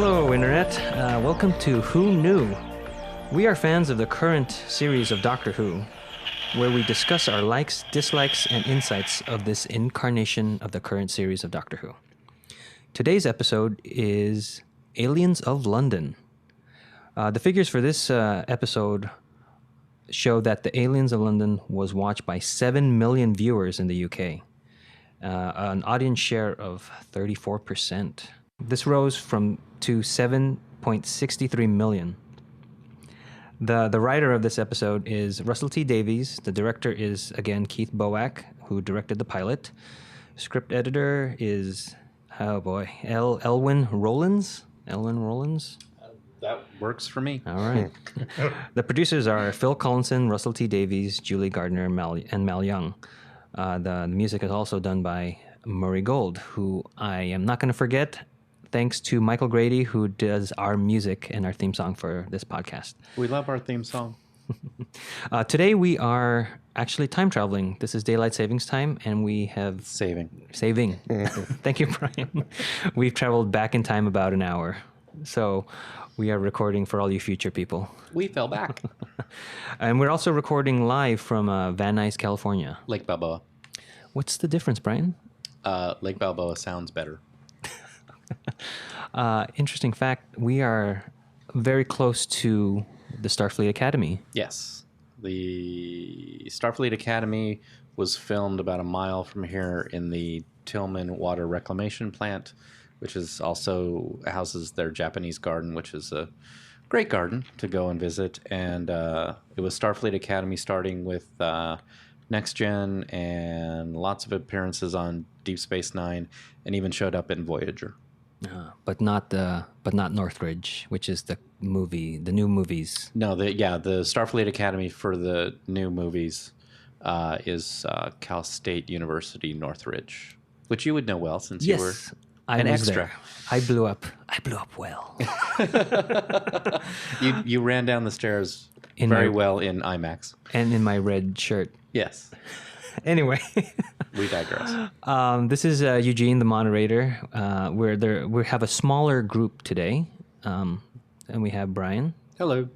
Hello, Internet. Welcome to Who Knew? We are fans of the current series of Doctor Who, where we discuss our likes, dislikes, and insights of this incarnation of the current series of Doctor Who. Today's episode is Aliens of London. The figures for this episode show that the Aliens of London was watched by 7 million viewers in the UK, an audience share of 34%. This rose to 7.63 million. The writer of this episode is Russell T Davies. The director is, again, Keith Boak, who directed the pilot. Script editor is, Elwyn Rollins? That works for me. All right. The producers are Phil Collinson, Russell T Davies, Julie Gardner, and Mal Young. The music is also done by Murray Gold, who I am not going to forget, thanks to Michael Grady, who does our music and our theme song for this podcast. We love our theme song. Today we are actually time traveling. This is daylight savings time, and we have... Saving. Thank you, Brian. We've traveled back in time about an hour. So we are recording for all you future people. We fell back. And we're also recording live from Van Nuys, California. Lake Balboa. What's the difference, Brian? Lake Balboa sounds better. Interesting fact, we are very close to the Starfleet Academy. Yes. The Starfleet Academy was filmed about a mile from here in the Tillman Water Reclamation Plant, which is also houses their Japanese garden, which is a great garden to go and visit. And it was Starfleet Academy starting with Next Gen and lots of appearances on Deep Space Nine, and even showed up in Voyager. But not Northridge, which is the new movies. No, the Starfleet Academy for the new movies is Cal State University Northridge, which you would know well since you were an extra. There. I blew up well. You ran down the stairs very well in IMAX. And in my red shirt. Yes. Anyway. We digress. This is Eugene, the moderator. We have a smaller group today. And we have Brian. Hello.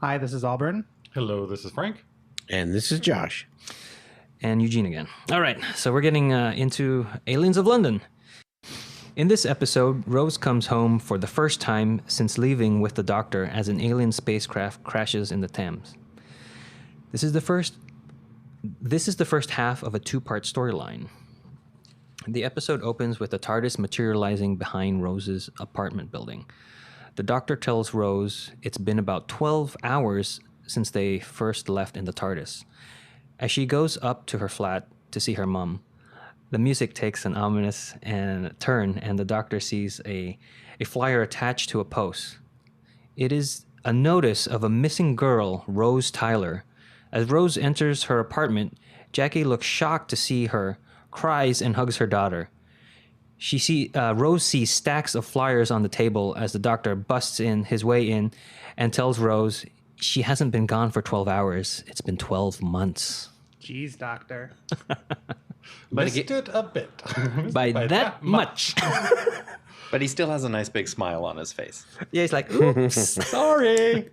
Hi, this is Auburn. Hello, this is Frank. And this is Josh. And Eugene again. All right, so we're getting into Aliens of London. In this episode, Rose comes home for the first time since leaving with the Doctor as an alien spacecraft crashes in the Thames. This is the first half of a two-part storyline. The episode opens with the TARDIS materializing behind Rose's apartment building. The Doctor tells Rose it's been about 12 hours since they first left in the TARDIS. As she goes up to her flat to see her mum, the music takes an ominous turn, and the Doctor sees a flyer attached to a post. It is a notice of a missing girl, Rose Tyler. As Rose enters her apartment, Jackie looks shocked to see her, cries, and hugs her daughter. Rose sees stacks of flyers on the table as the Doctor busts his way in and tells Rose she hasn't been gone for 12 hours. It's been 12 months. Jeez, Doctor. Missed it a bit. By that much. But he still has a nice big smile on his face. Yeah, he's like, oops, sorry.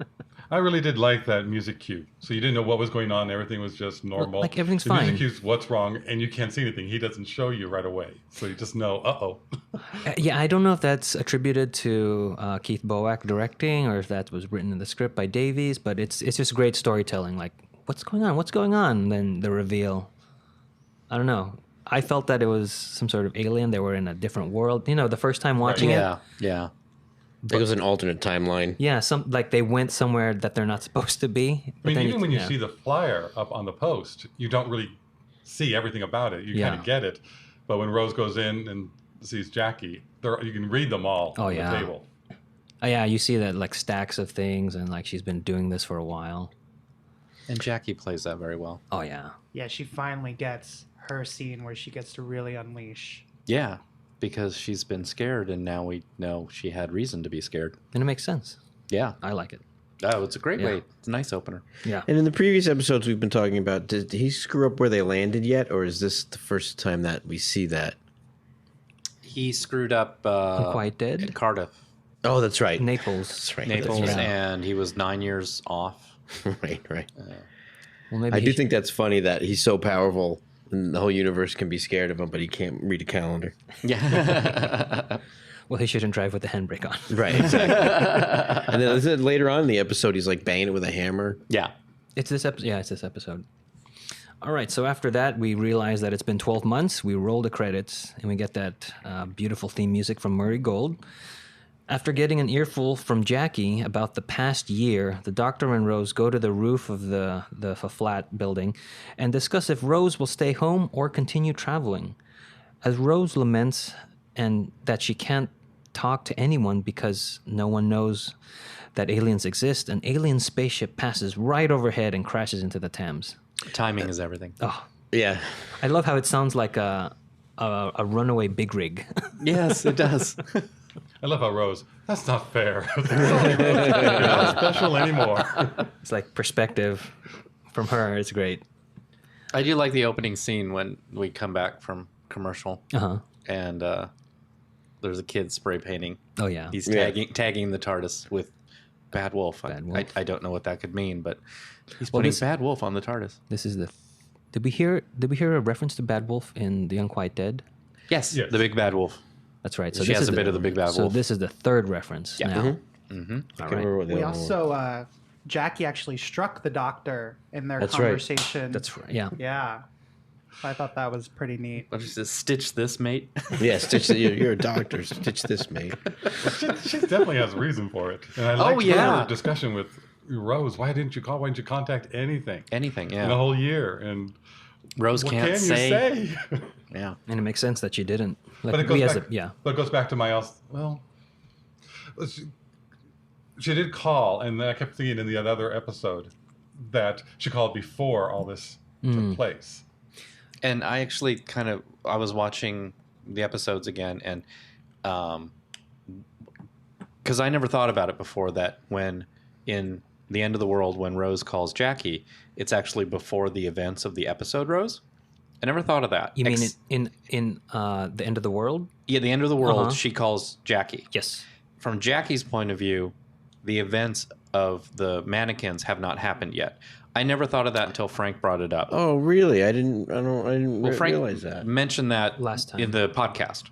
I really did like that music cue. So you didn't know what was going on. Everything was just normal. Like everything's the fine. Music cue's what's wrong, and you can't see anything. He doesn't show you right away. So you just know, uh-oh. Yeah, I don't know if that's attributed to Keith Boak directing or if that was written in the script by Davies, but it's just great storytelling. Like, what's going on? What's going on? And then the reveal. I don't know. I felt that it was some sort of alien. They were in a different world. You know, the first time watching it. Yeah. It was an alternate timeline. Yeah, like they went somewhere that they're not supposed to be. I mean, even when you see the flyer up on the post, you don't really see everything about it. You kind of get it. But when Rose goes in and sees Jackie, you can read them all on the table. Oh, yeah, you see that like stacks of things and like she's been doing this for a while. And Jackie plays that very well. Oh, yeah. Yeah, she finally gets her scene where she gets to really unleash. Yeah, because she's been scared, and now we know she had reason to be scared. And it makes sense. Yeah. I like it. Oh, it's a great way. It's a nice opener. Yeah. And in the previous episodes we've been talking about, did he screw up where they landed yet, or is this the first time that we see that? He screwed up Quite Dead? at Cardiff. Oh, that's right. Naples. That's right. Naples, Yeah. and he was 9 years off. Right. Well, maybe I do think that's funny that he's so powerful and the whole universe can be scared of him, but he can't read a calendar. Yeah. Well, he shouldn't drive with the handbrake on. Right, exactly. And then later on in the episode, he's like banging it with a hammer. Yeah. It's this episode. Yeah, it's this episode. All right. So after that, we realize that it's been 12 months. We roll the credits, and we get that beautiful theme music from Murray Gold. After getting an earful from Jackie about the past year, the Doctor and Rose go to the roof of the flat building and discuss if Rose will stay home or continue traveling. As Rose laments and that she can't talk to anyone because no one knows that aliens exist, an alien spaceship passes right overhead and crashes into the Thames. Timing is everything. Oh, Yeah. I love how it sounds like a runaway big rig. Yes, it does. I love how Rose, that's not fair. You're not special anymore. It's like perspective from her. It's great. I do like the opening scene when we come back from commercial Uh-huh. and there's a kid spray painting. Oh, yeah. He's tagging the TARDIS with Bad Wolf. Bad Wolf. I don't know what that could mean, but he's Well, putting this- Bad Wolf on the TARDIS. This is the... Did we hear a reference to Bad Wolf in The Unquiet Dead? Yes, Yes. the big Bad Wolf. That's right. She has a bit of the big Bad So Wolf. this is the third reference Yeah. now. Mm-hmm. All I can't right. remember what the We other one was. also, Jackie actually struck the Doctor in their That's right. conversation. That's right. Yeah. Yeah. I thought that was pretty neat. What is this? Stitch this, mate. Yeah, Stitch, you're a doctor. Stitch this, mate. She definitely has a reason for it. And I liked her discussion with Rose. Why didn't you call? Why didn't you contact anything Anything, in a yeah. whole year? And Rose what can't can say. you say? Yeah. And it makes sense that she didn't. Like, But it goes we back. yeah. But it goes back to my else. Well, she did call, and I kept thinking in the other episode that she called before all this took place. And I actually I was watching the episodes again, and because I never thought about it before that when in the end of the world, when Rose calls Jackie, it's actually before the events of the episode, Rose. I never thought of that. You mean in The End of the World? Yeah, the end of the world, Uh-huh. she calls Jackie. Yes. From Jackie's point of view, the events of the mannequins have not happened yet. I never thought of that until Frank brought it up. Oh, really? I didn't Frank realize that. mentioned that Last time. in the podcast,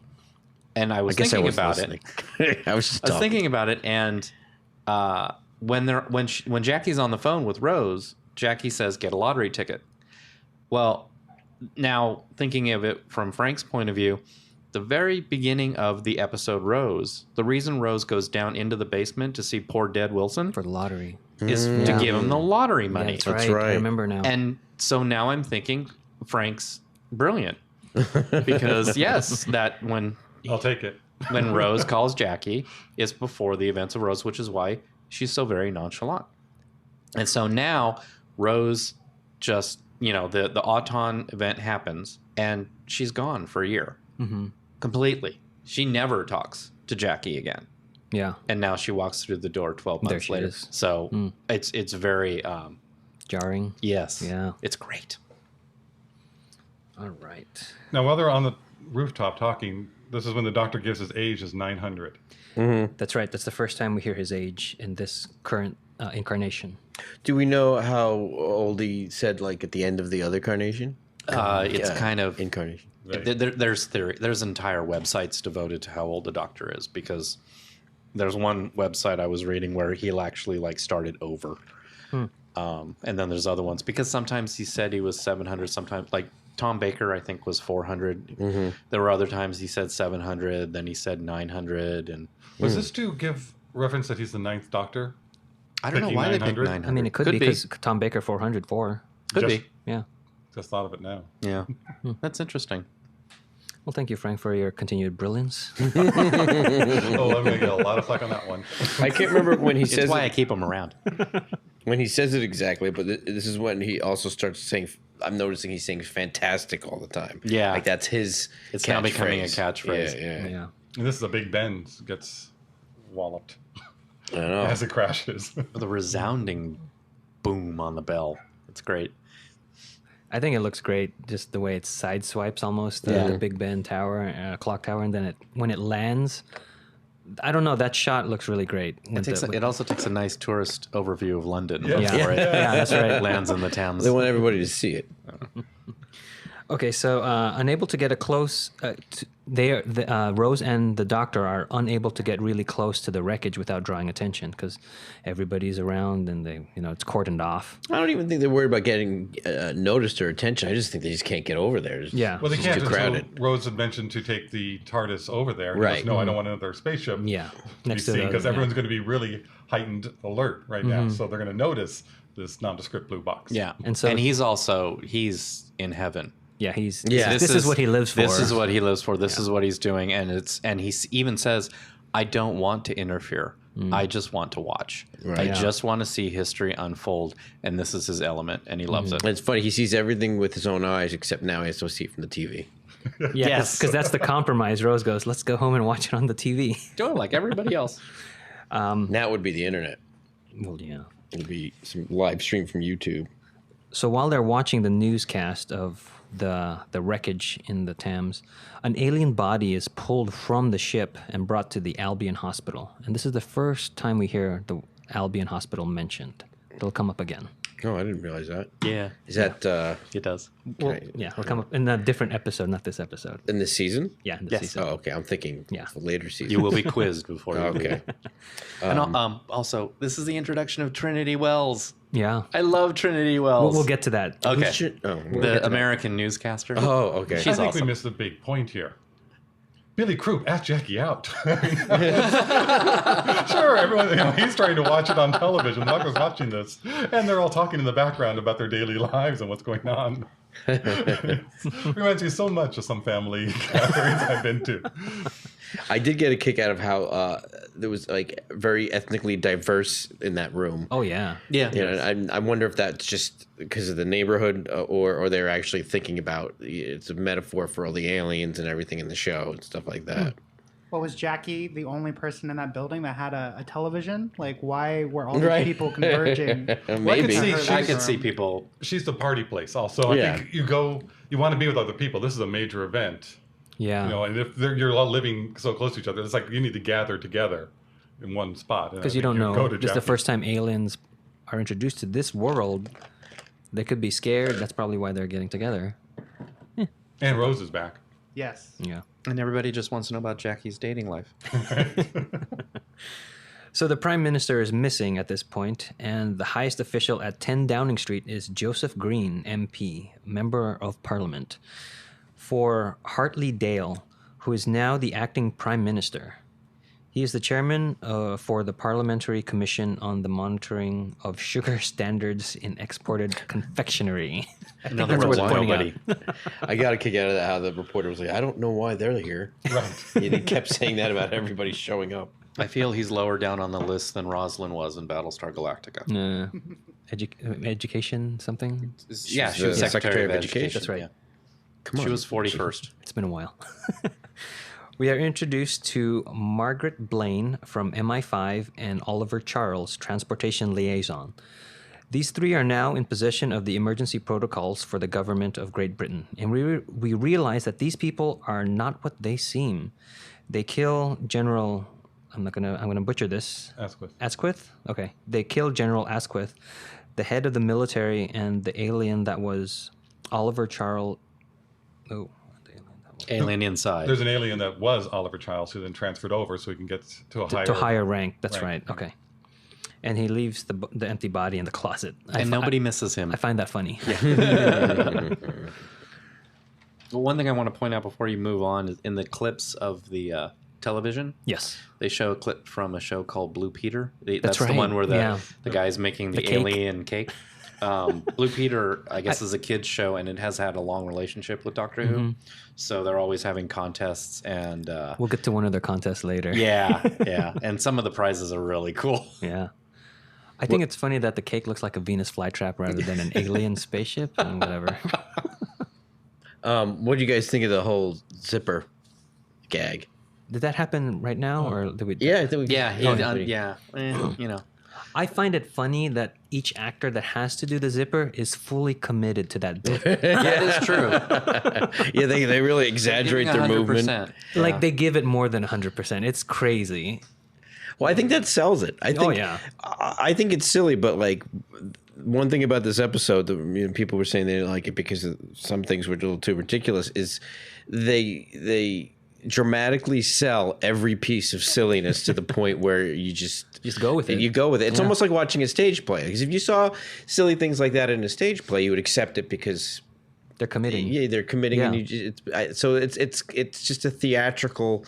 and I was I guess thinking I was about listening. it. I was just I was talking. thinking about it, and when Jackie's on the phone with Rose, Jackie says, "Get a lottery ticket." Well, now thinking of it from Frank's point of view, the very beginning of the episode Rose, the reason Rose goes down into the basement to see poor dead Wilson For the lottery. is to Yeah. give him the lottery Yeah, money. that's That's right. I right. remember now. And so now I'm thinking Frank's brilliant because yes, that when I'll take it. Rose calls Jackie, it's before the events of Rose, which is why she's so very nonchalant. And so now Rose just, the Auton event happens and she's gone for a year completely. She never talks to Jackie again. Yeah. And now she walks through the door 12 There months she later. is. So it's very, Jarring. yes. Yeah. It's great. All right. Now, while they're on the rooftop talking, this is when the Doctor gives his age as 900. That's right. That's the first time we hear his age in this current incarnation. Do we know how old he said, like, at the end of the other carnation? It's kind of Incarnation. Right. there's theory. There's entire websites devoted to how old the Doctor is because there's one website I was reading where he'll actually started over, and then there's other ones because sometimes he said he was 700. Sometimes Tom Baker I think was 400. There were other times he said 700. Then he said 900, and Was this to give reference that he's the 9th Doctor? I don't know Picking why they picked 900? 900. I mean, it could be because Tom Baker 404. Could Just- be. Yeah. Just thought of it now. Yeah, that's interesting. Well, thank you, Frank, for your continued brilliance. Oh, I'm going to get a lot of flack on that one. I can't remember when he It's says why I it, keep him around. when he says it exactly, but this is when he also starts saying. I'm noticing he's saying "fantastic" all the time. Yeah. like that's his. It's now becoming a catchphrase. catchphrase. Yeah. Yeah. And this is a big Ben gets walloped I don't know. as it crashes. With a resounding boom on the bell. It's great. I think it looks great, just the way it side swipes almost the Big Ben tower, clock tower, and then when it lands, I don't know. That shot looks really great. It also takes a nice tourist overview of London Yeah. before it That's right. lands in the Thames. They want everybody to see it. Okay, so unable to get a close, Rose and the doctor are unable to get really close to the wreckage without drawing attention because everybody's around and it's cordoned off. I don't even think they're worried about getting noticed or attention. I just think they just can't get over there. Yeah. Well, they It's can't too until crowded. Rose had mentioned to take the TARDIS over there. And Right. He goes, no, I don't want another spaceship. Yeah. Next to because everyone's going to be really heightened alert right now. So they're going to notice this nondescript blue box. Yeah, And so- he's in heaven. Yeah, this This is what he lives for. This is what he lives for. This is what he's doing, and he even says, "I don't want to interfere. I just want to watch. I just want to see history unfold." And this is his element, and he loves it. And it's funny. He sees everything with his own eyes, except now he has to see it from the TV. Yeah, Yes. because that's the compromise. Rose goes, "Let's go home and watch it on the TV." Doing like everybody else. Now it would be the internet. Well, yeah. It would be some live stream from YouTube. So while they're watching the newscast of the wreckage in the Thames, an alien body is pulled from the ship and brought to the Albion Hospital. And this is the first time we hear the Albion Hospital mentioned. It'll come up again. Oh, I didn't realize that. Yeah, Is that it does. Well, yeah, it'll come up in a different episode, not this episode. in this season? Yeah, in this Yes. season. Oh, okay. I'm thinking later season. You will be quizzed before you Okay. And also, this is the introduction of Trinity Wells. Yeah. I love Trinity Wells. We'll get to that. Okay. Oh, The American newscaster. oh, okay. I She's think awesome. we missed the big point here. Billy Croup asked Jackie out. Sure, everyone, he's trying to watch it on television. The doctor's watching this, and they're all talking in the background about their daily lives and what's going on. Reminds me so much of some family gatherings I've been to. I did get a kick out of how there was like very ethnically diverse in that room. Oh, yeah. Yeah. You know, I wonder if that's just because of the neighborhood or they're actually thinking about it's a metaphor for all the aliens and everything in the show and stuff like that. Well, was Jackie the only person in that building that had a television? Like, why were all these Right. people converging? Maybe. I could see people. She's the party place also. I think you want to be with other people. This is a major event. Yeah. You know, and if you're all living so close to each other, it's like you need to gather together in one spot. Because you don't know. This is the first time aliens are introduced to this world. They could be scared. That's probably why they're getting together. And Rose is back. Yes. Yeah. And everybody just wants to know about Jackie's dating life. So the Prime Minister is missing at this point, and the highest official at 10 Downing Street is Joseph Green, MP, Member of Parliament, for Hartley Dale, who is now the acting Prime Minister. He is the chairman for the Parliamentary Commission on the Monitoring of Sugar Standards in Exported Confectionery. I think that's worth pointing out. I got a kick out of that, how the reporter was like, I don't know why they're here. Right. And he kept saying that about everybody showing up. I feel he's lower down on the list than Rosalind was in Battlestar Galactica. Education something? Yeah, she was the Secretary of Education. That's right. Yeah. Come on. She was 41st. It's been a while. We are introduced to Margaret Blaine from MI5 and Oliver Charles, Transportation Liaison. These three are now in possession of the emergency protocols for the government of Great Britain, and we realize that these people are not what they seem. They kill General. I'm gonna butcher this. Asquith. Okay. They kill General Asquith, the head of the military, and the alien that was Oliver Charles. Oh. Alien inside. There's an alien that was Oliver Childs who then transferred over so he can get to a higher rank. That's right. Okay. And he leaves the empty body in the closet. And nobody misses him. I find that funny. Yeah. Well, one thing I want to point out before you move on is in the clips of the television. Yes. They show a clip from a show called Blue Peter. That's right. the one where the guy's making the cake. alien cake. Blue Peter, I guess, is a kid's show, and it has had a long relationship with Doctor Who. So they're always having contests, and we'll get to one of their contests later. Yeah. And some of the prizes are really cool. Yeah. I think it's funny that the cake looks like a Venus flytrap rather than an alien spaceship and whatever. What do you guys think of the whole zipper gag? Did that happen right now, or did we? Yeah, I think we. You know. I find it funny that each actor that has to do the zipper is fully committed to that bit. That is true. Yeah, they really exaggerate their movement. Like they give it more than 100%. It's crazy. Well, I think that sells it. I think, I think it's silly, but like one thing about this episode that people were saying they didn't like it because some things were a little too ridiculous is they dramatically sell every piece of silliness to the point where you just go with it. You go with it. It's almost like watching a stage play. Because if you saw silly things like that in a stage play, you would accept it because they're committing. Yeah, they're committing, and it's just a theatrical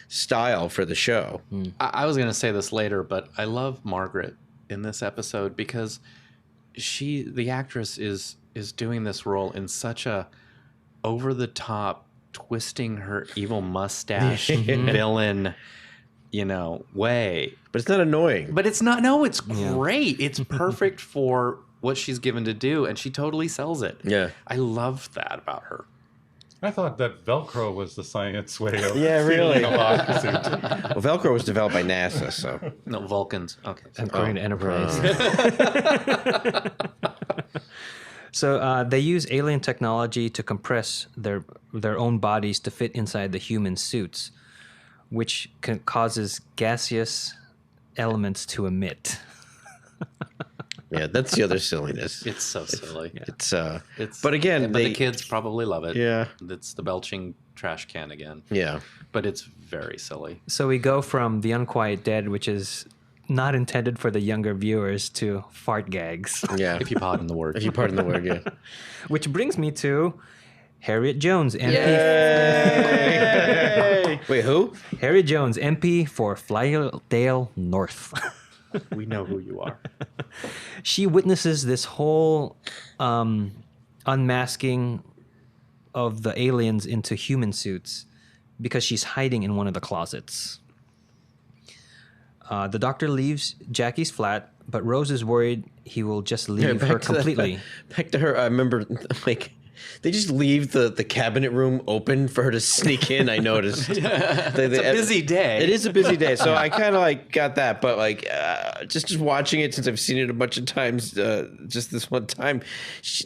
style for the show. I was going to say this later, but I love Margaret in this episode because the actress is doing this role in such a over the top, twisting her evil mustache villain, way. But it's not annoying. But it's not. No, it's great. It's perfect for what she's given to do, and she totally sells it. Yeah, I love that about her. I thought that Velcro was the science way of really. Well, Velcro was developed by NASA, so no Vulcans. Okay, according to Enterprise. So they use alien technology to compress their own bodies to fit inside the human suits, which causes gaseous elements to emit. Yeah, that's the other silliness. It's so silly. It's but again, the kids probably love it. Yeah, it's the belching trash can again. Yeah, but it's very silly. So we go from The Unquiet Dead, which is not intended for the younger viewers, to fart gags. Yeah, if you pardon the word. Yeah. Which brings me to Harriet Jones, MP. Yay! Wait, who? Harriet Jones, MP for Flydale North. We know who you are. She witnesses this whole unmasking of the aliens into human suits because she's hiding in one of the closets. The doctor leaves Jackie's flat, but Rose is worried he will just leave her completely. Back to her, I remember, like, they just leave the cabinet room open for her to sneak in, I noticed. It's a busy day. It is a busy day, so I kind of, like, got that. But, like, just watching it, since I've seen it a bunch of times, just this one time,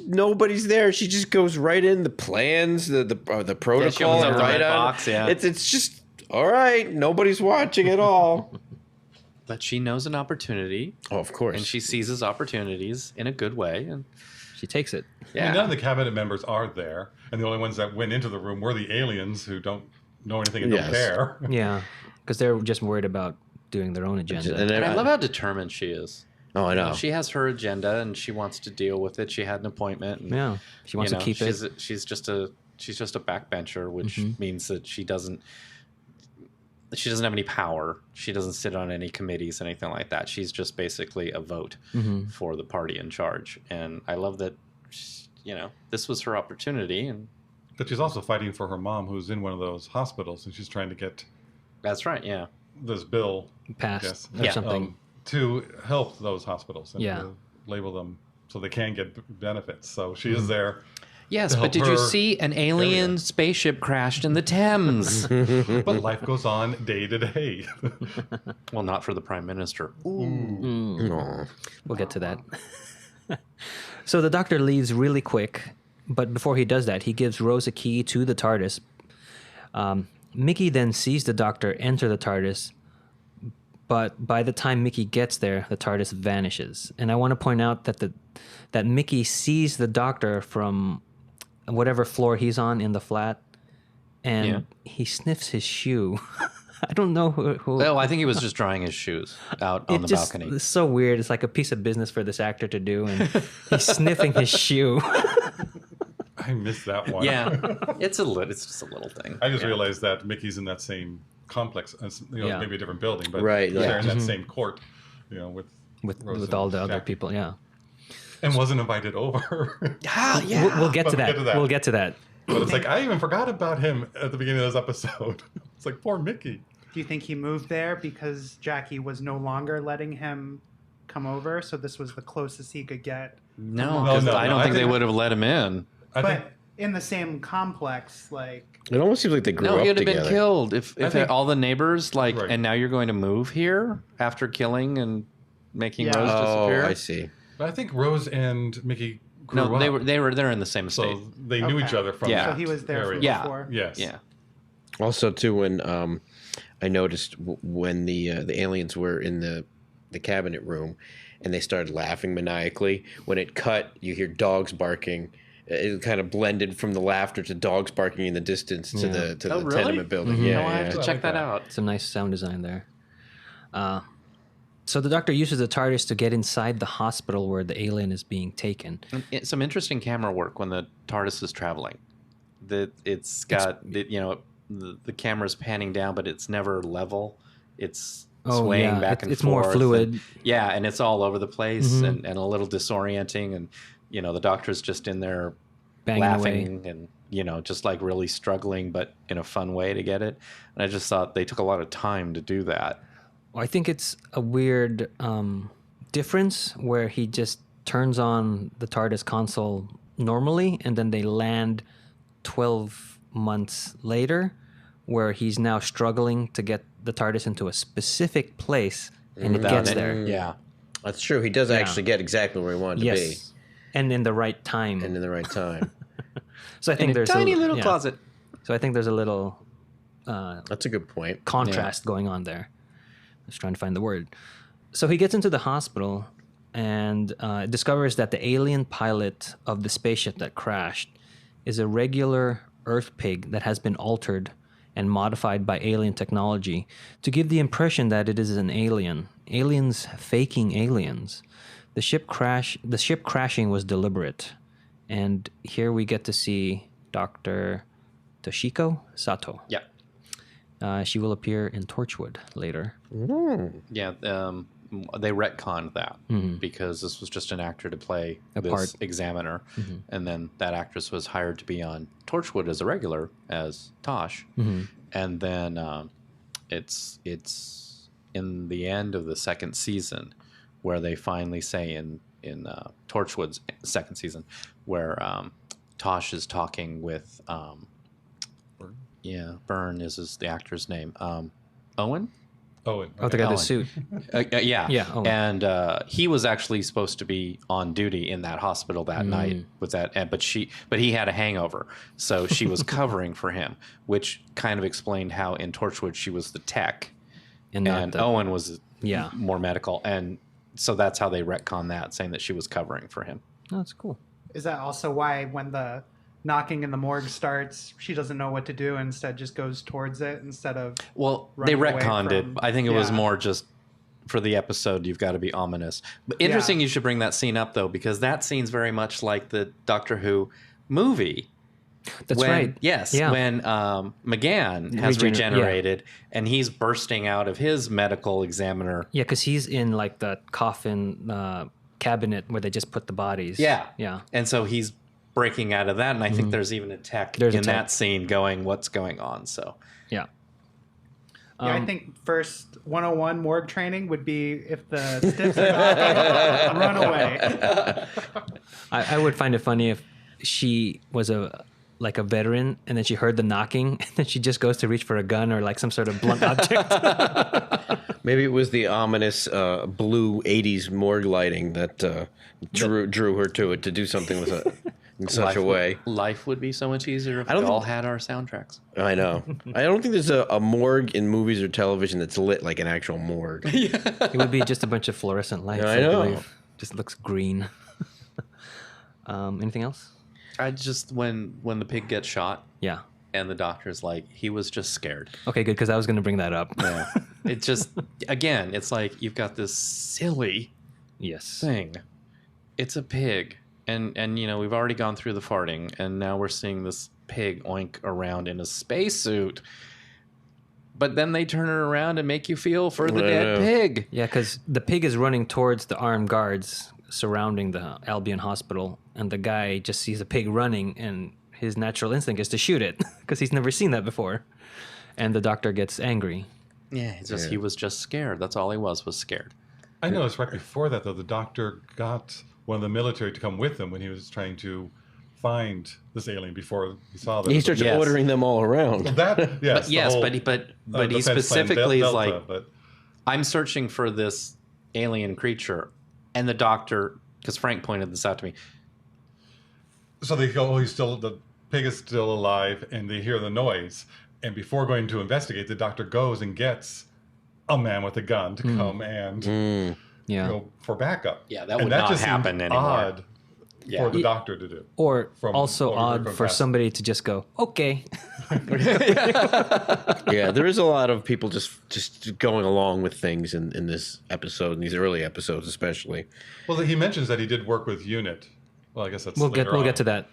nobody's there. She just goes right in. The plans, the protocol, the right red on. Box, yeah. It's just, all right, nobody's watching at all. But she knows an opportunity. Oh, of course. And she seizes opportunities in a good way. And she takes it. Yeah. None of the cabinet members are there, and the only ones that went into the room were the aliens who don't know anything and don't care. Yeah, because they're just worried about doing their own agenda. And I love how determined she is. Oh, I know. She has her agenda, and she wants to deal with it. She had an appointment. And, she wants to keep it. She's just a backbencher, which means that she doesn't have any power. She doesn't sit on any committees, anything like that. She's just basically a vote for the party in charge. And I love that, this was her opportunity. But she's also fighting for her mom, who's in one of those hospitals, and she's trying to get... That's right, yeah. This bill... Passed or something. To help those hospitals and to label them so they can get benefits. So she is there... Yes, but did you see an alien spaceship crashed in the Thames? But life goes on day to day. Well, not for the Prime Minister. We'll get to that. So the doctor leaves really quick, but before he does that, he gives Rose a key to the TARDIS. Mickey then sees the doctor enter the TARDIS, but by the time Mickey gets there, the TARDIS vanishes. And I want to point out that Mickey sees the doctor from whatever floor he's on in the flat, and he sniffs his shoe. I don't know who. Well, I think he was just drying his shoes out on the balcony. It's so weird. It's like a piece of business for this actor to do, and he's sniffing his shoe. I missed that one. Yeah, it's just a little thing. I just realized that Mickey's in that same complex, maybe a different building, but they're in that same court, with all the other people. Yeah. And wasn't invited over. We'll get to that. We'll get to that. But it's like, I even forgot about him at the beginning of this episode. It's like, poor Mickey. Do you think he moved there because Jackie was no longer letting him come over? So this was the closest he could get? No, because I don't think they would have let him in. But in the same complex, like... It almost seems like they grew up No, he would have together. been killed if all the neighbors, and now you're going to move here after killing and making Yeah. Rose disappear. Oh, I see. But I think Rose and Mickey grew No, up. they're in the same estate. So they knew each Okay. other from Yeah. So that he was there area. from Yeah. before. Yes. Yeah. Also, too, when I noticed when the aliens were in the cabinet room, and they started laughing maniacally. When it cut, you hear dogs barking. It kind of blended from the laughter to dogs barking in the distance to Yeah. the Oh, really? tenement building. Mhm. Yeah, Oh, I have yeah. to I check like that that. out. Some nice sound design there. So the Doctor uses the TARDIS to get inside the hospital where the alien is being taken. Some interesting camera work when the TARDIS is traveling. It's got the camera's panning down, but it's never level. It's swaying back and it's forth. more fluid. And it's all over the place Mhm. and a little disorienting. And the Doctor's just in there Banging laughing and just like really struggling, but in a fun way to get it. And I just thought they took a lot of time to do that. Well, I think it's a weird difference where he just turns on the TARDIS console normally, and then they land 12 months later, where he's now struggling to get the TARDIS into a specific place, and it Without gets it. there. Yeah. That's true. He does actually get exactly where he wanted to Yes, and in the right time. be, and in the right time. So I think In a there's tiny little yeah. closet. So I think there's a little That's a good point. contrast going on there. I was trying to find the word. So he gets into the hospital and discovers that the alien pilot of the spaceship that crashed is a regular Earth pig that has been altered and modified by alien technology to give the impression that it is an alien. Aliens faking aliens. The ship crashing was deliberate. And here we get to see Dr. Toshiko Sato. Yeah. She will appear in Torchwood later. Yeah, they retconned that because this was just an actor to play A this part. examiner, and then that actress was hired to be on Torchwood as a regular as Tosh, and then it's in the end of the second season where they finally say in Torchwood's second season where Tosh is talking with Byrne is the actor's name. Owen? Owen. Oh, the guy with the Owen. suit. Yeah. Yeah, Owen. And he was actually supposed to be on duty in that hospital that night with that, but he had a hangover, so she was covering for him, which kind of explained how in Torchwood she was the tech, And not the- Owen was Yeah. more medical, and so that's how they retcon that, saying that she was covering for him. Oh, that's cool. Is that also why when the knocking in the morgue starts, she doesn't know what to do and instead just goes towards it instead of Well, they running away retconned it. from- I think it was Yeah. more just for the episode. You've got to be ominous. But interesting, you should bring that scene up though, because that scene's very much like the Doctor Who movie. That's When- right. Yes, Yeah. when McGann has regenerated and he's bursting out of his medical examiner. Yeah, because he's in like the coffin cabinet where they just put the bodies. Yeah. Yeah. And so he's breaking out of that, and I think there's even a tech There's a in tech. that scene going, what's going on? So Yeah. Yeah, I think first 101 morgue training would be if the stiffs are knocking, run away. I would find it funny if she was a veteran and then she heard the knocking and then she just goes to reach for a gun or like some sort of blunt object. Maybe it was the ominous blue '80s morgue lighting that drew her to it to do something with it in such a way. Life would be so much easier if I we don't all think- had our soundtracks. I know. I don't think there's a morgue in movies or television that's lit like an actual morgue. It would be just a bunch of fluorescent lights. I know. believe. Just looks green. Anything else? I just when the pig gets shot Yeah. and the doctor's like, he was just scared. Okay, good, because I was going to bring that up. Yeah. It just, again, it's like you've got this silly Yes. thing. It's a pig. And we've already gone through the farting, and now we're seeing this pig oink around in a spacesuit. But then they turn it around and make you feel for the I dead know. pig. Yeah, because the pig is running towards the armed guards surrounding the Albion hospital, and the guy just sees a pig running, and his natural instinct is to shoot it because he's never seen that before. And the doctor gets angry. Yeah, it's just he was just scared. That's all he was scared. I noticed right before that, though, the doctor got one of the military to come with him when he was trying to find this alien before he saw that. He starts Yes. ordering them all around. That, yes. But yes, the whole, but he defense plan specifically is Delta, like, but I'm searching for this alien creature, and the doctor, because Frank pointed this out to me. So they go, the pig is still alive, and they hear the noise. And before going to investigate, the doctor goes and gets a man with a gun to come and go for backup. Yeah, that would not happen anymore. Odd for the doctor to do. Or also odd for somebody to just go, okay. Yeah, there is a lot of people just going along with things in this episode, in these early episodes especially. Well, he mentions that he did work with UNIT. Well, I guess that's we'll get to that.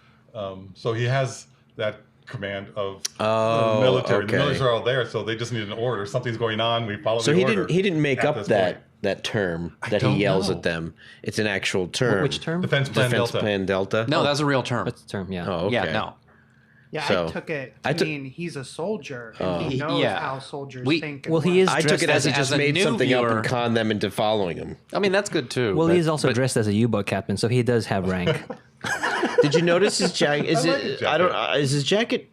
So he has that command of the military. Okay. The military are all there, so they just need an order. Something's going on. We follow So the order. he didn't make up that term that he yells know. at them. It's an actual term. Which term? Defense Plan Delta. Plan Delta. No, that's a real term. What's the term? Yeah. Oh, okay. Yeah, no. Yeah, So, I took it to mean he's a soldier and he knows Yeah. how soldiers think. Well, he is. I took it as he just as a made new something up viewer. and conned them into following him. I mean, that's good too. Well, but- he's also dressed as a U-boat captain, so he does have rank. Did you notice his jacket? I like his jacket. Is his jacket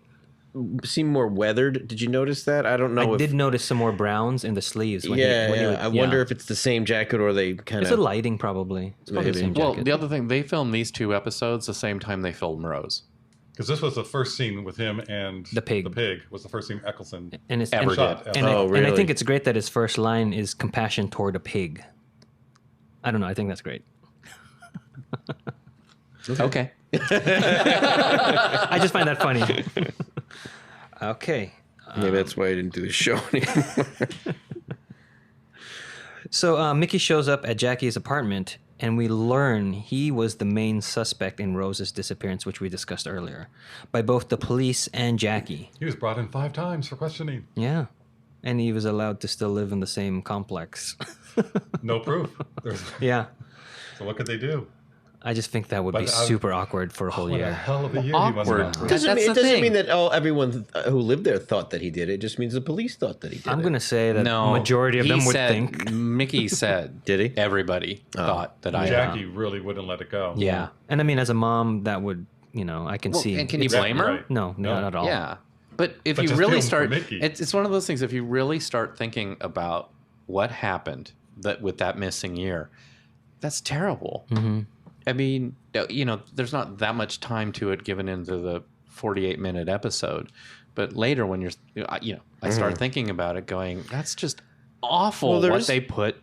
seem more weathered? Did you notice that? I don't know. I did notice some more browns in the sleeves. When Yeah, he would, I wonder if it's the same jacket or they kind it's a of. lighting probably. It's probably the Maybe. same well, jacket. the other thing, they filmed these 2 episodes the same time they filmed Rose. Because this was the first scene with him and The pig. The pig was the first scene Eccleston and it's ever shot. did. And, Oh, and I really? think it's great that his first line is compassion toward a pig. I don't know. I think that's great. Okay. I just find that funny. Okay. Maybe that's why I didn't do the show anymore. So Mickey shows up at Jackie's apartment, and we learn he was the main suspect in Rose's disappearance, which we discussed earlier, by both the police and Jackie. He was brought in 5 times for questioning. Yeah. And he was allowed to still live in the same complex. No proof. Yeah. So what could they do? I just think that would be But, super awkward for a whole What a year. hell of a year awkward. he was. That's It the doesn't thing. mean that everyone who lived there thought that he did it. It just means the police thought that he did I'm it. going to say that No. majority of he them would said, think. Mickey said. Did he? Everybody thought that I. Jackie really wouldn't let it go. Yeah. And I mean, as a mom, that would, I can Well, see. and can you it's- blame her? Right. No, not at all. Yeah. But if But you just really feel for start, Mickey. it's one of those things. If you really start thinking about what happened with that missing year, that's terrible. Mm-hmm. I mean, there's not that much time to it given into the 48-minute episode, but later when I start thinking about it, going, that's just awful Well, what they put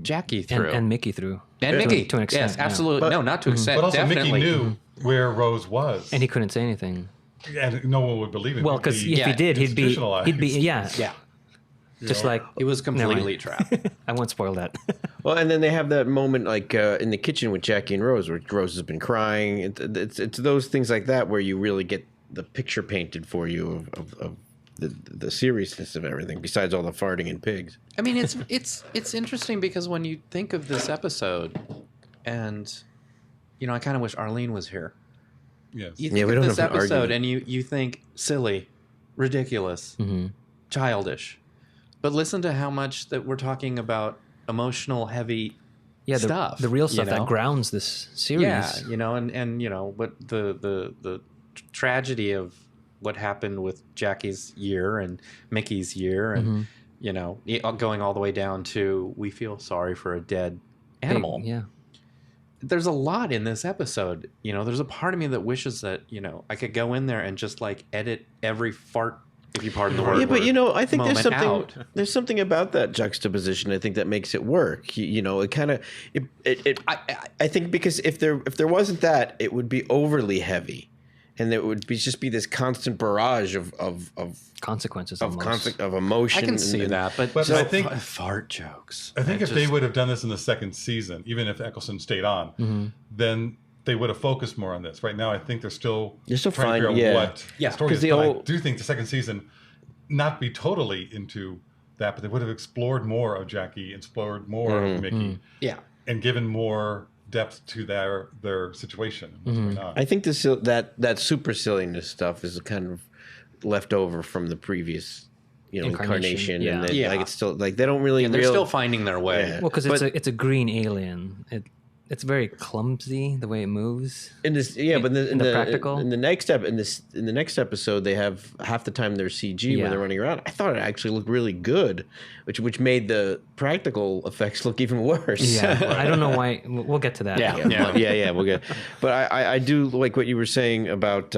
Jackie through And Mickey through. And Mickey To an extent. yes, yeah. absolutely. No, not to extent. But also definitely. Mickey knew where Rose was. And he couldn't say anything. And no one would believe him. Well, because He'd be if he did, he'd be, institutionalized. yeah. Just like, He was completely trapped. I won't spoil that. Well, and then they have that moment like in the kitchen with Jackie and Rose, where Rose has been crying. It's those things like that where you really get the picture painted for you of the seriousness of everything, besides all the farting and pigs. I mean, it's interesting because when you think of this episode, and I kind of wish Arlene was here. Yes. You think we of don't this have an episode, argument. and you think silly, ridiculous, childish, but listen to how much that we're talking about emotional, heavy stuff. The real stuff you know? that grounds this series. Yeah, and what the tragedy of what happened with Jackie's year and Mickey's year, and going all the way down to we feel sorry for a dead animal. Yeah. There's a lot in this episode. There's a part of me that wishes that I could go in there and just like edit every fart, if you pardon the word. Yeah, but I think there's moment something out. there's something about that juxtaposition. I think that makes it work. It kind of I think because if there wasn't that, it would be overly heavy, and there would just be this constant barrage of Consequences of almost. conflict, of emotion. I can see and- that, but I think fart jokes. I think if they would have done this in the second season, even if Eccleston stayed on, then they would have focused more on this. Right now, I think they're still They're still trying fine, to figure out yeah. what Yeah, the story 'cause is. the But I whole- do think the second season not be totally into that, but they would have explored more of Jackie, explored more of Mickey, Yeah. and given more depth to their situation and what's going on. I think that super silliness stuff is kind of left over from the previous incarnation, yeah. and Yeah. like it's still like they don't really. And they're still finding their way. Yeah. Well, because it's a green alien. it's very clumsy the way it moves. In this, yeah, but in the practical, in the next episode, they have half the time they're CG when they're running around. I thought it actually looked really good, which made the practical effects look even worse. Yeah, I don't know why. We'll get to that. Yeah, we'll get. But I do like what you were saying about.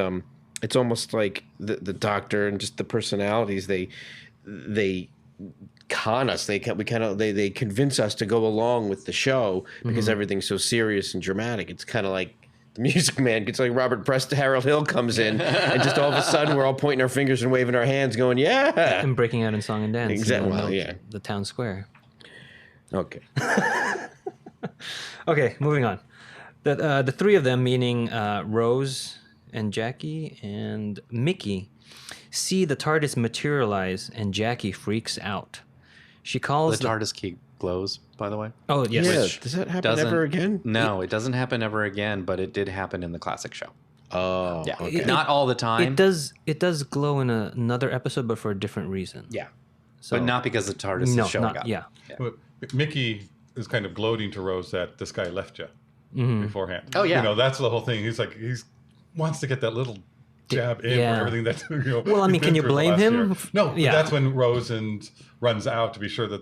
It's almost like the Doctor and just the personalities. They con us. They convince us to go along with the show because everything's so serious and dramatic. It's kind of like the Music Man. It's like Robert Preston, Harold Hill comes in, and just all of a sudden we're all pointing our fingers and waving our hands, going, "Yeah!" and breaking out in song and dance. Exactly. Well, the town square. Okay. Okay, moving on. The three of them, meaning Rose and Jackie and Mickey, see the TARDIS materialize, and Jackie freaks out. She calls the TARDIS key glows, by the way. Oh, yes. Yeah. Does that happen ever again? No, it doesn't happen ever again, but it did happen in the classic show. Oh, yeah. Okay. Not all the time. It does glow in another episode, but for a different reason. Yeah. So, but not because the TARDIS is showing up. Yeah. But Mickey is kind of gloating to Rose that this guy left you beforehand. Oh, yeah. That's the whole thing. He's like, wants to get that little jab in for everything that Well, I mean, can you blame him? No, that's when Rose runs out to be sure that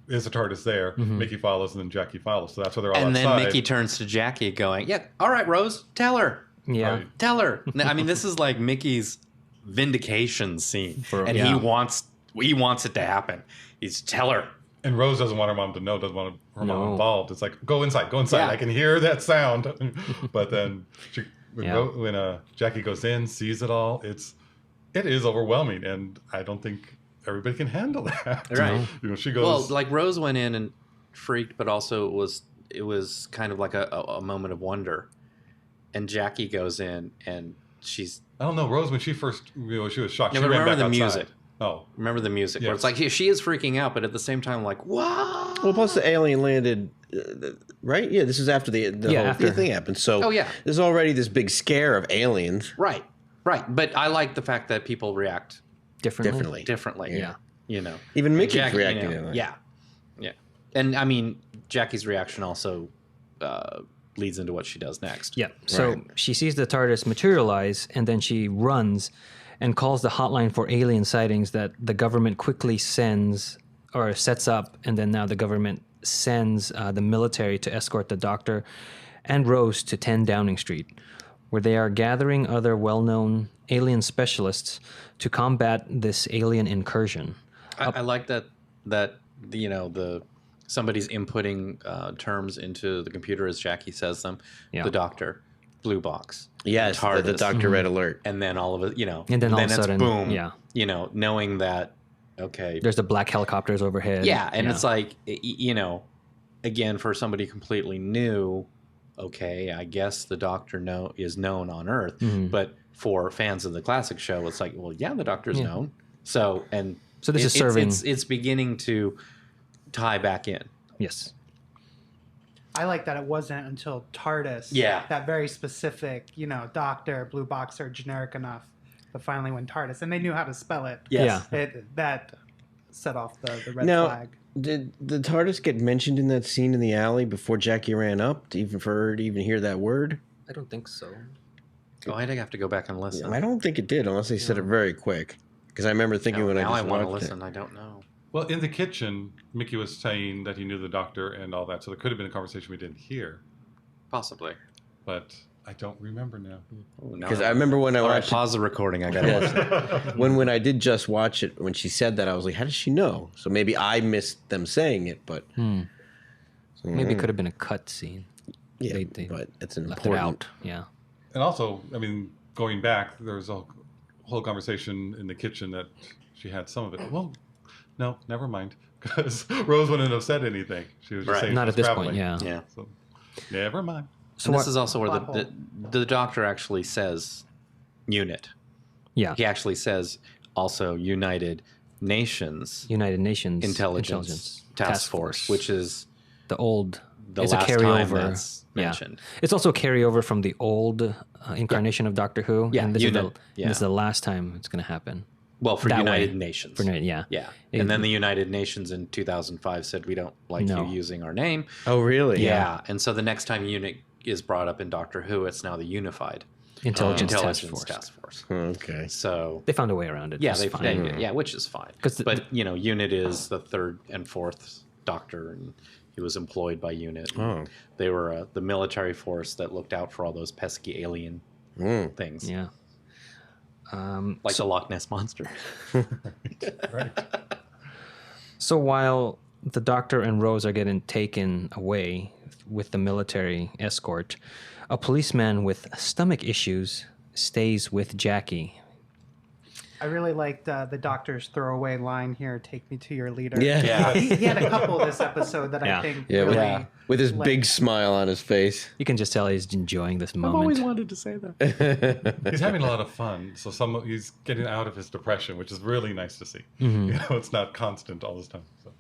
is the TARDIS there. Mickey follows, and then Jackie follows. So that's where they're all outside. And then Mickey turns to Jackie, going, "Yeah, all right, Rose, tell her. Yeah, tell her." I mean, this is like Mickey's vindication scene, he wants it to happen. He's tell her. And Rose doesn't want her mom to know. Doesn't want her mom involved. It's like, go inside. Yeah. I can hear that sound. But then when Jackie goes in, sees it all, it is overwhelming, and I don't think everybody can handle that. Right. She goes. Well, like Rose went in and freaked, but also it was kind of like a moment of wonder. And Jackie goes in, and she's. I don't know, Rose, when she first she was shocked. Yeah, she but ran remember back the outside. music. Oh, remember the music? Yes. Where it's like she is freaking out, but at the same time, like, wow. Well, plus the alien landed, right? Yeah, this is after the whole thing happened. So, there's already this big scare of aliens. Right. But I like the fact that people react differently. Yeah. Even Mickey's reacting to that. Yeah. And I mean, Jackie's reaction also leads into what she does next. Yeah. So she sees the TARDIS materialize, and then she runs and calls the hotline for alien sightings that the government quickly sends or sets up, and then now the government sends the military to escort the Doctor and Rose to 10 Downing Street, where they are gathering other well-known alien specialists to combat this alien incursion. I like that somebody's inputting terms into the computer as Jackie says them. Yeah. The Doctor, blue box. Yes, the Doctor Red Alert. And then all of it, and then all of a sudden, boom. Yeah. Knowing that, okay. There's the black helicopters overhead. Yeah, and it's like, again, for somebody completely new, okay, I guess the Doctor is known on Earth. But for fans of the classic show, it's like, well, yeah, the Doctor's known. So this is serving. It's beginning to tie back in. Yes. I like that it wasn't until TARDIS, that very specific, Doctor, blue box are generic enough, but finally when TARDIS, and they knew how to spell it. Yes. That set off the red flag. Did the TARDIS get mentioned in that scene in the alley before Jackie ran up, for her to even hear that word? I don't think so. Oh, I'd have to go back and listen. I don't think it did, unless they said it very quick. Because I remember thinking when I want to listen, I don't know. Well, in the kitchen, Mickey was saying that he knew the Doctor and all that, so there could have been a conversation we didn't hear. Possibly. But I don't remember now. Because I remember when I watched pause the recording. I got to listen. When I did just watch it, when she said that, I was like, how does she know? So maybe I missed them saying it, but... Maybe it could have been a cut scene. Yeah, but it's an left important... it out. Yeah. And also, I mean, going back, there was a whole conversation in the kitchen that she had some of it. Well, no, never mind. Because Rose wouldn't have said anything. She was just saying not she at this traveling. point, yeah. Yeah. So, never mind. So this is also where the Doctor actually says unit. Yeah. He actually says also United Nations Intelligence Task Force, which is the old... It's a carryover. That's mentioned. It's also a carryover from the old incarnation of Doctor Who. Yeah, and this is the last time it's going to happen. Well, for that United way. Nations. For yeah. Yeah. And then the United Nations in 2005 said, we don't like you using our name. Oh, really? Yeah. And so the next time UNIT is brought up in Doctor Who, it's now the Unified Intelligence Task Force. Okay. So they found a way around it. Yeah, which is fine. But UNIT is the third and fourth Doctor, and he was employed by UNIT. Oh. They were the military force that looked out for all those pesky alien things. Yeah. Like the Loch Ness Monster. Right. So while the Doctor and Rose are getting taken away with the military escort, a policeman with stomach issues stays with Jackie. I really liked the Doctor's throwaway line here, "Take me to your leader." Yeah. He had a couple this episode that I think really... With his big smile on his face. You can just tell he's enjoying this moment. I've always wanted to say that. He's having a lot of fun. So he's getting out of his depression, which is really nice to see. Mm-hmm. You know, it's not constant all this time. So.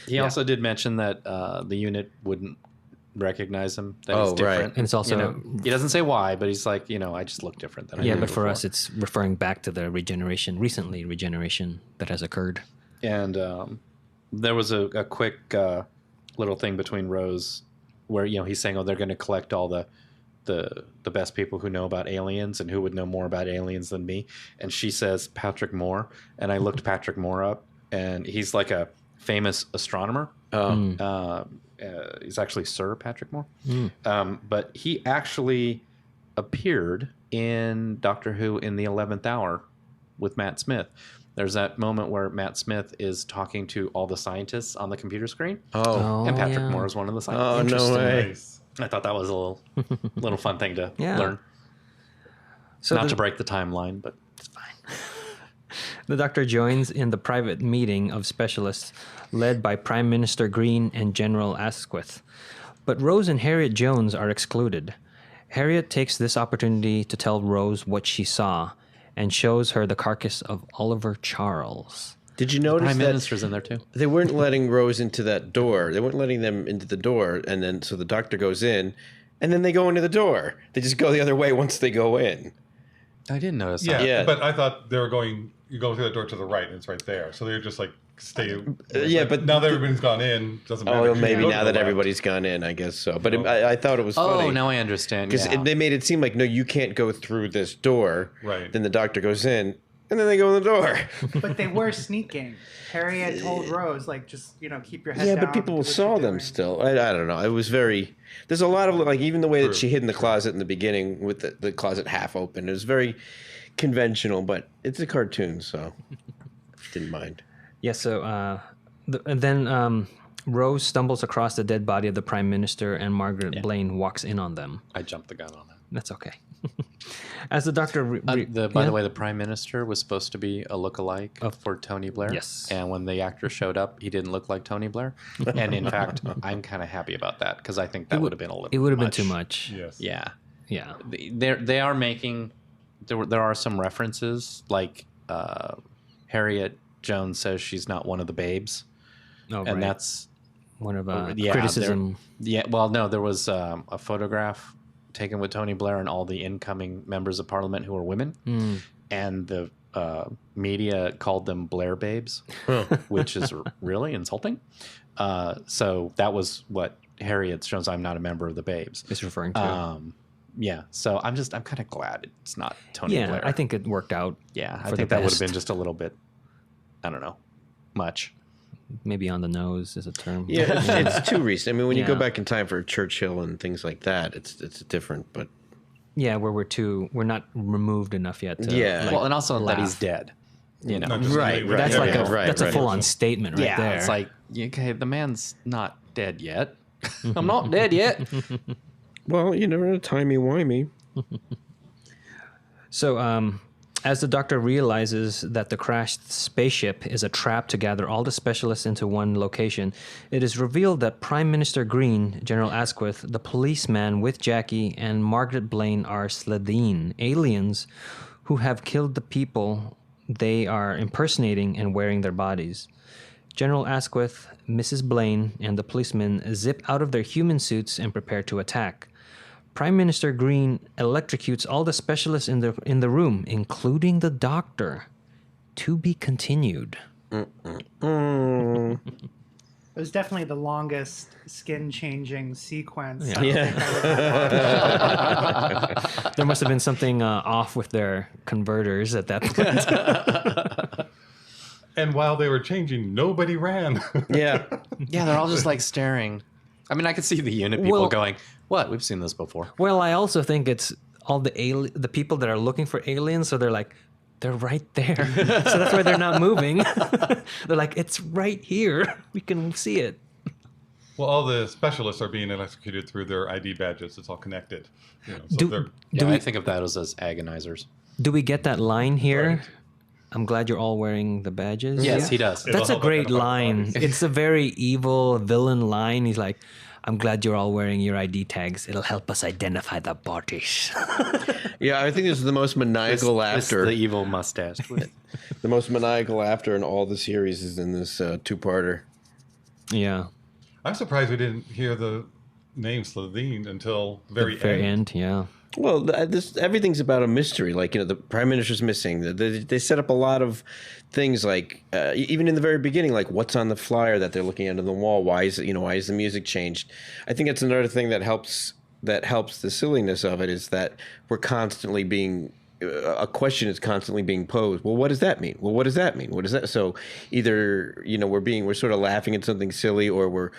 He also did mention that the unit wouldn't recognize him. That he's different. Right. And it's also... he doesn't say why, but he's like, I just look different than I did but for before. us, it's referring back to the regeneration that has occurred. And there was a quick little thing between Rose where, he's saying, they're going to collect all the best people who know about aliens and who would know more about aliens than me. And she says, Patrick Moore. And I looked Patrick Moore up, and he's like a famous astronomer. He's actually Sir Patrick Moore. But he actually appeared in Doctor Who in the 11th Hour with Matt Smith. There's that moment where Matt Smith is talking to all the scientists on the computer screen. And Patrick Moore is one of the scientists. Oh, no way. Nice. I thought that was a little fun thing to learn. So Not to break the timeline, but it's fine. The Doctor joins in the private meeting of specialists led by Prime Minister Green and General Asquith. But Rose and Harriet Jones are excluded. Harriet takes this opportunity to tell Rose what she saw and shows her the carcass of Oliver Charles. Did you notice Prime that Minister's in there too? they weren't letting Rose into that door? They weren't letting them into the door, and then so the Doctor goes in, and then they go into the door. They just go the other way once they go in. I didn't notice Yeah, that. Yeah. but I thought they were going. You go through the door to the right, and it's right there. So they're just like stay. But now that everybody's gone in, doesn't matter. Oh, maybe Go to now the that left. everybody's gone in, I guess so. But I thought it was funny. Oh, now I understand. Because they made it seem like, no, you can't go through this door. Right. Then the Doctor goes in, and then they go in the door. But they were sneaking. Harriet told Rose, just keep your head down. Yeah, but people do what saw you're them doing. still. I don't know. It was very... There's a lot of, even the way that she hid in the closet in the beginning with the closet half open. It was very conventional, but it's a cartoon, so didn't mind. Yeah, so then Rose stumbles across the dead body of the Prime Minister, and Margaret Blaine walks in on them. I jumped the gun on that. That's okay. As the Doctor... By the way, the Prime Minister was supposed to be a look-alike for Tony Blair. Yes. And when the actor showed up, he didn't look like Tony Blair. And in fact, I'm kind of happy about that, because I think that would have been a little It would have been much. too much. Yes. Yeah. Yeah. They are making... There are some references, like Harriet Jones says she's not one of the babes. Oh, And that's... one of criticism. There was a photograph taken with Tony Blair and all the incoming members of Parliament who were women, and the media called them Blair babes, which is really insulting. So that was what Harriet shows. I'm not a member of the babes. Is referring to. Yeah. So I'm kind of glad it's not Tony Blair. I think it worked out. Yeah, I for think the that would have best. been just a little bit, I don't know, much. Maybe on the nose is a term. Yeah, it's too recent. I mean, when you go Yeah. back in time for Churchill and things like that, it's different. But Yeah, where we're not removed enough yet to Well, and also that laugh. he's dead. Not just Right, really- That's Yeah, that's a full-on statement right there. It's like, okay, the man's not dead yet. I'm not dead yet. well, timey-wimey. So, as the Doctor realizes that the crashed spaceship is a trap to gather all the specialists into one location, it is revealed that Prime Minister Green, General Asquith, the policeman with Jackie, and Margaret Blaine are Sledine, aliens who have killed the people they are impersonating and wearing their bodies. General Asquith, Mrs. Blaine, and the policemen zip out of their human suits and prepare to attack. Prime Minister Green electrocutes all the specialists in the room, including the Doctor, to be continued. It was definitely the longest skin-changing sequence. Yeah. There must have been something off with their converters at that point. And while they were changing, nobody ran. Yeah. Yeah, they're all just like staring. I mean, I could see the unit people going, "What? We've seen this before." Well, I also think it's all the people that are looking for aliens, so they're like, they're right there. So that's why they're not moving. They're like, it's right here. We can see it. Well, all the specialists are being electrocuted through their ID badges. It's all connected. So I think of that as agonizers. Do we get that line here? Right. I'm glad you're all wearing the badges. Yes, he does. It'll That's a help great identify the line. bodies. It's a very evil villain line. He's like, I'm glad you're all wearing your ID tags. It'll help us identify the bodies. Yeah, I think this is the most maniacal laughter. The evil mustache. The most maniacal laughter in all the series is in this two-parter. Yeah. I'm surprised we didn't hear the name Slovene until the very end. Yeah. Well, everything's about a mystery. Like, the prime minister's missing. They set up a lot of things, like even in the very beginning, like what's on the flyer that they're looking at on the wall. Why is the music changed? I think that's another thing that helps the silliness of it, is that we're constantly being a question is constantly being posed. Well, what does that mean? Well, what does that mean? What is that? So either we're sort of laughing at something silly, or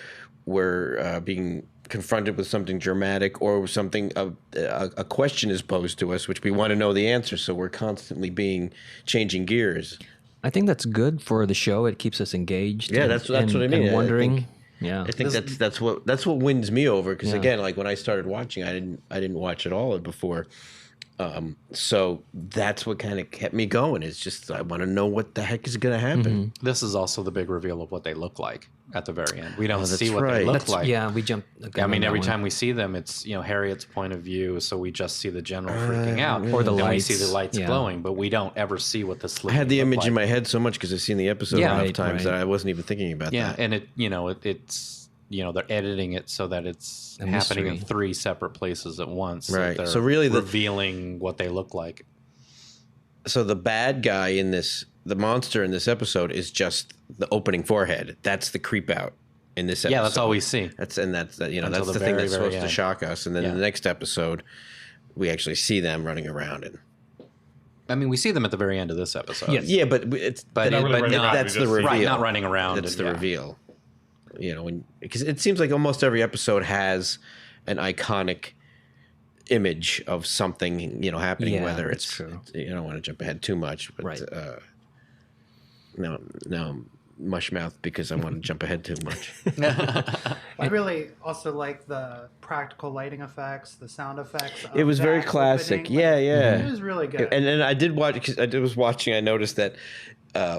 we're being confronted with something dramatic, or something a question is posed to us which we want to know the answer, so we're constantly changing gears. I think that's good for the show. It keeps us engaged. Yeah, that's what I mean. And wondering. I think that's what wins me over, because again, like when I started watching, I didn't watch it all before. So that's what kind of kept me going. It's just, I want to know what the heck is going to happen. This is also the big reveal of what they look like at the very end. We don't see that's what they right. look like. Yeah, we jumped. I mean, every time we see them, it's Harriet's point of view, so we just see the general freaking out, Or the then lights. we see the lights glowing, but we don't ever see what the I sleep. had the image in my head so much because I've seen the episode enough Right, times right. that I wasn't even thinking about Yeah, that. and it's they're editing it so that it's A happening in mystery. 3 separate places at once. Right. They're So really revealing what they look like. So the bad guy the monster in this episode is just the opening forehead. That's the creep out in this episode. Yeah, that's all we see. That's Until the the thing very, that's very supposed to end. shock us. And then in the next episode, we actually see them running around. And I mean, we see them at the very end of this episode. Yes. yeah, but it's But, They're not really running around, that's we the just see reveal. right, not running around. That's the yeah. reveal. Because it seems like almost every episode has an iconic image of something happening. Yeah, whether that's it's true. You don't want to jump ahead too much, but Right. now I'm mush mouth because I want to jump ahead too much. I really also like the practical lighting effects, the sound effects. It was very that classic. opening. Yeah, Like, yeah. It was really good. And then I did watch, because I was watching, I noticed that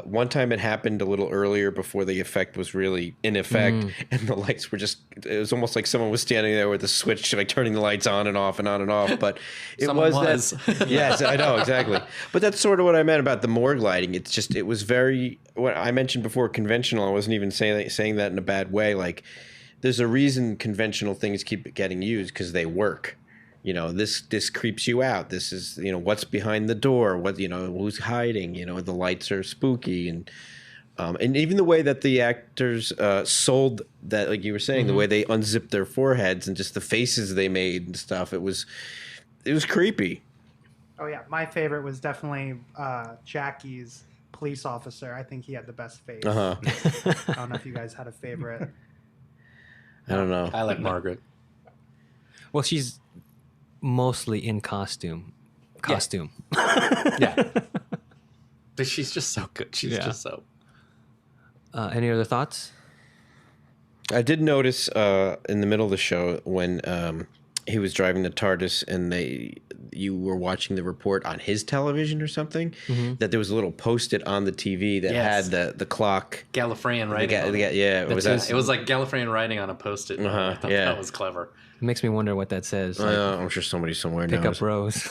one time it happened a little earlier before the effect was really in effect, and the lights were it was almost like someone was standing there with a switch, like turning the lights on and off and on and off. But it Someone was was. that. Yes, I know, exactly. But that's sort of what I meant about the morgue lighting. It was very, what I mentioned before, conventional. I wasn't even saying that in a bad way. Like, there's a reason conventional things keep getting used, because they work. This creeps you out. This is, what's behind the door, who's hiding, the lights are spooky. And even the way that the actors sold that, like you were saying, the way they unzipped their foreheads and just the faces they made and stuff, it was creepy. Oh yeah, my favorite was definitely Jackie's police officer. I think he had the best face. Uh-huh. I don't know if you guys had a favorite. I don't know. I like Margaret. Well, she's mostly in costume. Yeah. But she's just so good. She's Yeah. just so... Any other thoughts? I did notice in the middle of the show when he was driving the TARDIS and you were watching the report on his television or something, that there was a little post-it on the TV that Yes. had the clock. Gallifreyan writing. on it. Yeah, it was that. It was like Gallifreyan writing on a Post-it. I thought yeah. that was clever. It makes me wonder what that says. Like, I'm sure somebody somewhere pick knows. up Rose.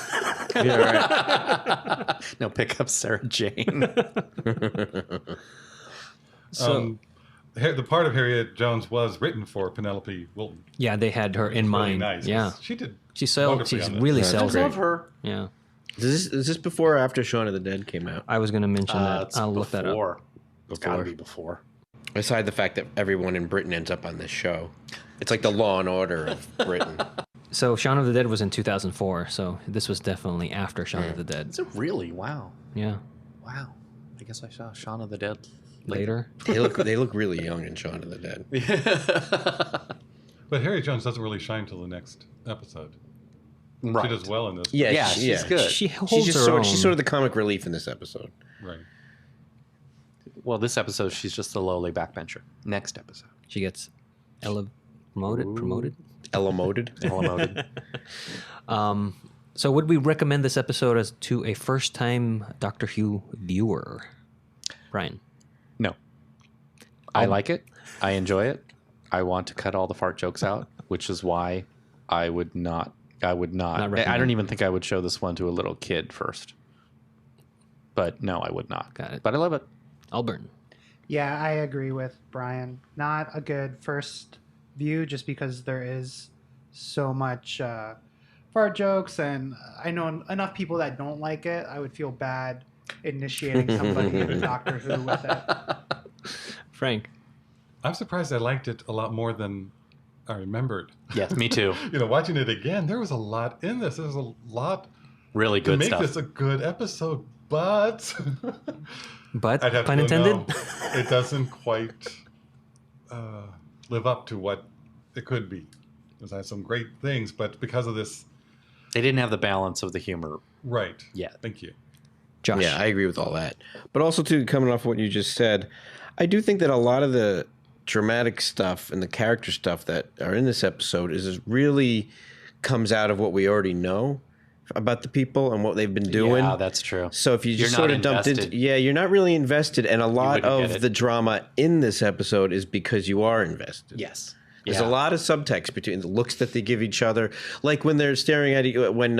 Yeah, right. No, pick up Sarah Jane. So The part of Harriet Jones was written for Penelope Wilton. yeah, they had her in Really mind. nice. Yeah, She did. she's wonderfully she's on this. really That's sells great. it. Love her. Yeah. Is this before or after Shaun of the Dead came out? I was going to mention that. I'll look that up. It's got to be before. Aside the fact that everyone in Britain ends up on this show. It's like the Law and Order of Britain. So Shaun of the Dead was in 2004, so this was definitely after Shaun of the Dead. Is it really? Wow. Yeah. Wow. I guess I saw Shaun of the Dead Later. They look really young in Shaun of the Dead. But Harry Jones doesn't really shine till the next episode. Right. She does well in this. Yeah, she's good. She holds She's her own. she's sort of the comic relief in this episode. Right. Well, this episode, she's just the lowly backbencher. Next episode. She gets promoted. Elemoted. So would we recommend this episode as to a first-time Doctor Who viewer? Brian? No. I like it. I enjoy it. I want to cut all the fart jokes out, which is why I would not. I don't even think I would show this one to a little kid first. But no, I would not. Got it. But I love it. Alburn. Yeah, I agree with Brian. Not a good first view just because there is so much fart jokes, and I know enough people that don't like it. I would feel bad initiating somebody into Doctor Who with it. Frank. I'm surprised I liked it a lot more than I remembered. Yes, me too. Watching it again, there was a lot in this. There's a lot really good to make stuff. this a good episode, but I'd have pun to intended? know, it doesn't quite live up to what it could be. It has some great things, but because of this... They didn't have the balance of the humor. Right. Yeah. Thank you. Josh. Yeah, I agree with all that. But also, too, coming off what you just said, I do think that a lot of the dramatic stuff and the character stuff that are in this episode is really comes out of what we already know about the people and what they've been doing. Yeah, that's true. So if you just You're sort not of dumped invested. you're not really invested, and a lot wouldn't get of it. the drama in this episode is because you are invested. Yes. There's a lot of subtext between the looks that they give each other, like when they're staring at when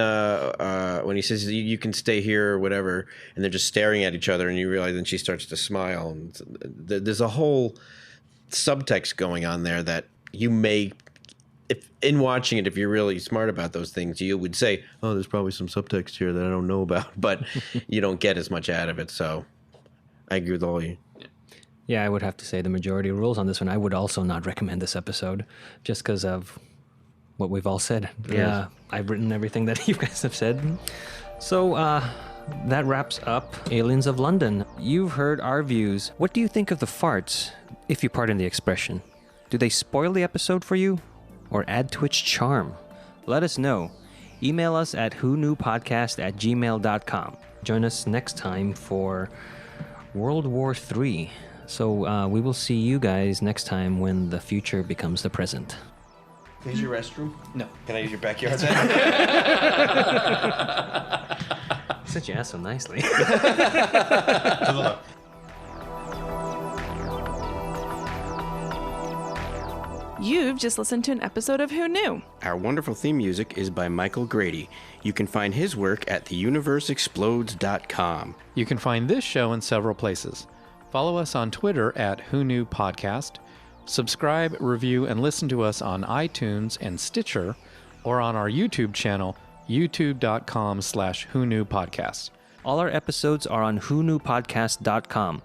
he says you can stay here or whatever, and they're just staring at each other, and you realize then she starts to smile, and there's a whole subtext going on there that you may, if in watching it, if you're really smart about those things, you would say, oh, there's probably some subtext here that I don't know about, but you don't get as much out of it. So I agree with all of you. Yeah, I would have to say the majority rules on this one. I would also not recommend this episode just because of what we've all said. Yeah, I've written everything that you guys have said. So that wraps up Aliens of London. You've heard our views. What do you think of the farts, if you pardon the expression? Do they spoil the episode for you or add to its charm? Let us know. Email us at whoknewpodcast@gmail.com. Join us next time for World War III. So we will see you guys next time when the future becomes the present. Can I use your restroom? No. Can I use your backyard? Since you asked so nicely. To the left. You've just listened to an episode of Who Knew? Our wonderful theme music is by Michael Grady. You can find his work at theuniverseexplodes.com. You can find this show in several places. Follow us on Twitter at Who Knew Podcast. Subscribe, review, and listen to us on iTunes and Stitcher, or on our YouTube channel, youtube.com/whoknewpodcast. All our episodes are on whoknewpodcast.com.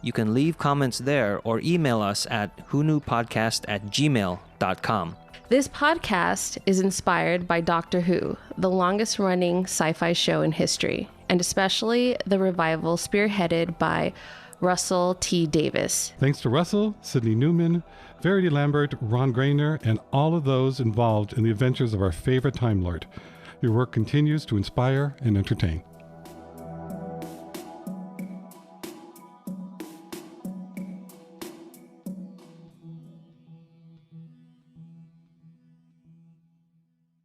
You can leave comments there or email us at whoknewpodcast@gmail.com. This podcast is inspired by Doctor Who, the longest running sci-fi show in history, and especially the revival spearheaded by Russell T. Davis. Thanks to Russell, Sidney Newman, Verity Lambert, Ron Grainer, and all of those involved in the adventures of our favorite Time Lord. Your work continues to inspire and entertain.